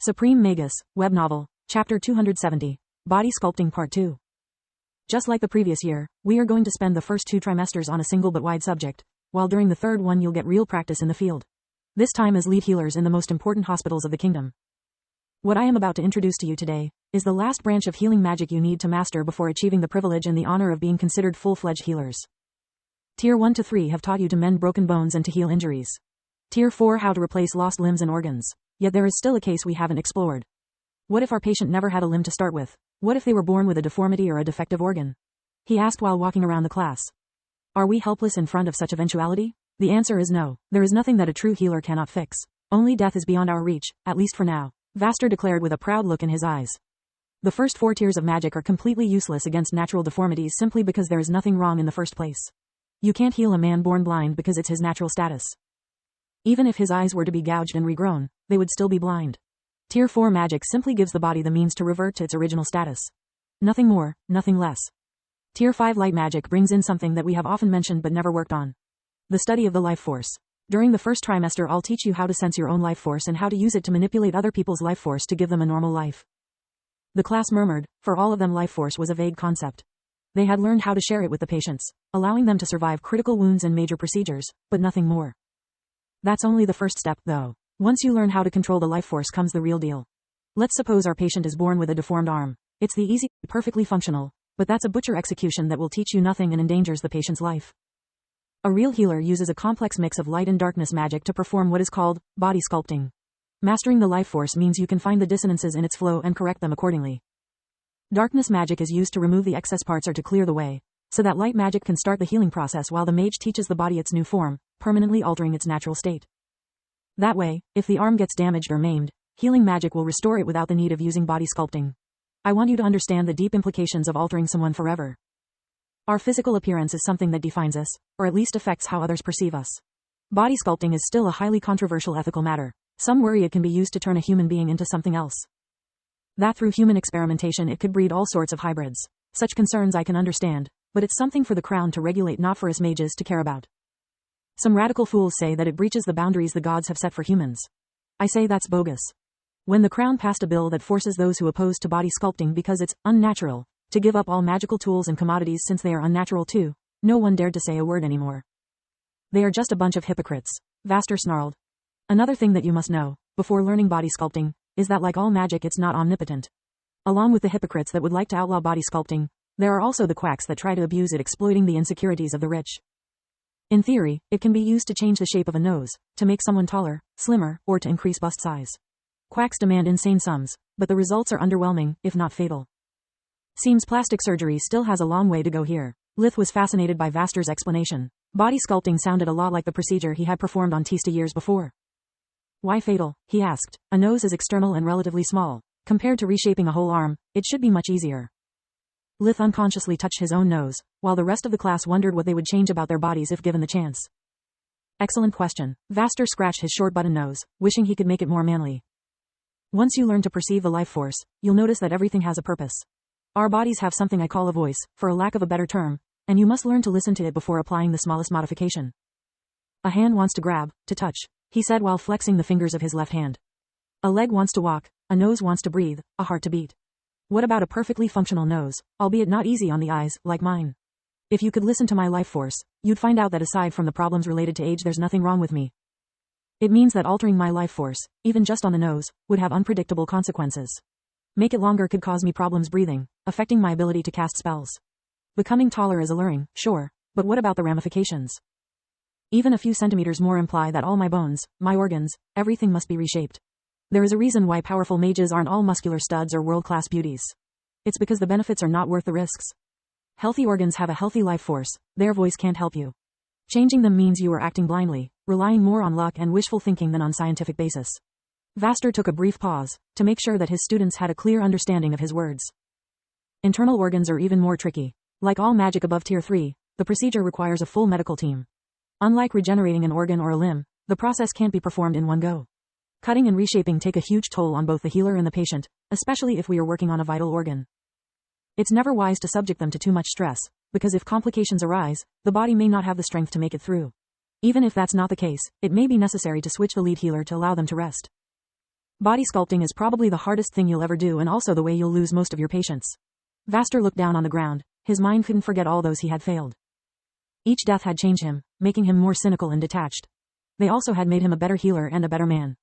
Supreme Magus, Web Novel, Chapter 270, Body Sculpting Part 2. Just like the previous year, we are going to spend the first 2 trimesters on a single but wide subject, while during the third one you'll get real practice in the field. This time as lead healers in the most important hospitals of the kingdom. What I am about to introduce to you today is the last branch of healing magic you need to master before achieving the privilege and the honor of being considered full-fledged healers. Tier 1 to 3 have taught you to mend broken bones and to heal injuries. Tier 4 how to replace lost limbs and organs. Yet there is still a case we haven't explored. What if our patient never had a limb to start with? What if they were born with a deformity or a defective organ? He asked while walking around the class. Are we helpless in front of such eventuality? The answer is no. There is nothing that a true healer cannot fix. Only death is beyond our reach, at least for now, Vaster declared with a proud look in his eyes. The first 4 tiers of magic are completely useless against natural deformities simply because there is nothing wrong in the first place. You can't heal a man born blind because it's his natural status. Even if his eyes were to be gouged and regrown, they would still be blind. Tier 4 magic simply gives the body the means to revert to its original status. Nothing more, nothing less. Tier 5 light magic brings in something that we have often mentioned but never worked on. The study of the life force. During the first trimester I'll teach you how to sense your own life force and how to use it to manipulate other people's life force to give them a normal life. The class murmured, for all of them life force was a vague concept. They had learned how to share it with the patients, allowing them to survive critical wounds and major procedures, but nothing more. That's only the first step, though. Once you learn how to control the life force comes the real deal. Let's suppose our patient is born with a deformed arm. It's the easy, perfectly functional, but that's a butcher execution that will teach you nothing and endangers the patient's life. A real healer uses a complex mix of light and darkness magic to perform what is called body sculpting. Mastering the life force means you can find the dissonances in its flow and correct them accordingly. Darkness magic is used to remove the excess parts or to clear the way, so that light magic can start the healing process while the mage teaches the body its new form, permanently altering its natural state. That way, if the arm gets damaged or maimed, healing magic will restore it without the need of using body sculpting. I want you to understand the deep implications of altering someone forever. Our physical appearance is something that defines us, or at least affects how others perceive us. Body sculpting is still a highly controversial ethical matter. Some worry it can be used to turn a human being into something else. That through human experimentation it could breed all sorts of hybrids. Such concerns I can understand, but it's something for the crown to regulate, not for us mages to care about. Some radical fools say that it breaches the boundaries the gods have set for humans. I say that's bogus. When the crown passed a bill that forces those who oppose to body sculpting because it's unnatural, to give up all magical tools and commodities since they are unnatural too, no one dared to say a word anymore. They are just a bunch of hypocrites, Vaster snarled. Another thing that you must know, before learning body sculpting, is that like all magic it's not omnipotent. Along with the hypocrites that would like to outlaw body sculpting, there are also the quacks that try to abuse it, exploiting the insecurities of the rich. In theory, it can be used to change the shape of a nose, to make someone taller, slimmer, or to increase bust size. Quacks demand insane sums, but the results are underwhelming, if not fatal. Seems plastic surgery still has a long way to go here. Lith was fascinated by Vaster's explanation. Body sculpting sounded a lot like the procedure he had performed on Tista years before. Why fatal? He asked. A nose is external and relatively small. Compared to reshaping a whole arm, it should be much easier. Lith unconsciously touched his own nose, while the rest of the class wondered what they would change about their bodies if given the chance. Excellent question. Vaster scratched his short button nose, wishing he could make it more manly. Once you learn to perceive the life force, you'll notice that everything has a purpose. Our bodies have something I call a voice, for a lack of a better term, and you must learn to listen to it before applying the smallest modification. A hand wants to grab, to touch, he said while flexing the fingers of his left hand. A leg wants to walk, a nose wants to breathe, a heart to beat. What about a perfectly functional nose, albeit not easy on the eyes, like mine? If you could listen to my life force, you'd find out that aside from the problems related to age there's nothing wrong with me. It means that altering my life force, even just on the nose, would have unpredictable consequences. Make it longer could cause me problems breathing, affecting my ability to cast spells. Becoming taller is alluring, sure, but what about the ramifications? Even a few centimeters more imply that all my bones, my organs, everything must be reshaped. There is a reason why powerful mages aren't all muscular studs or world-class beauties. It's because the benefits are not worth the risks. Healthy organs have a healthy life force, their voice can't help you. Changing them means you are acting blindly, relying more on luck and wishful thinking than on scientific basis. Vaster took a brief pause, to make sure that his students had a clear understanding of his words. Internal organs are even more tricky. Like all magic above Tier 3, the procedure requires a full medical team. Unlike regenerating an organ or a limb, the process can't be performed in one go. Cutting and reshaping take a huge toll on both the healer and the patient, especially if we are working on a vital organ. It's never wise to subject them to too much stress, because if complications arise, the body may not have the strength to make it through. Even if that's not the case, it may be necessary to switch the lead healer to allow them to rest. Body sculpting is probably the hardest thing you'll ever do and also the way you'll lose most of your patience. Vaster looked down on the ground. His mind couldn't forget all those he had failed. Each death had changed him, making him more cynical and detached. They also had made him a better healer and a better man.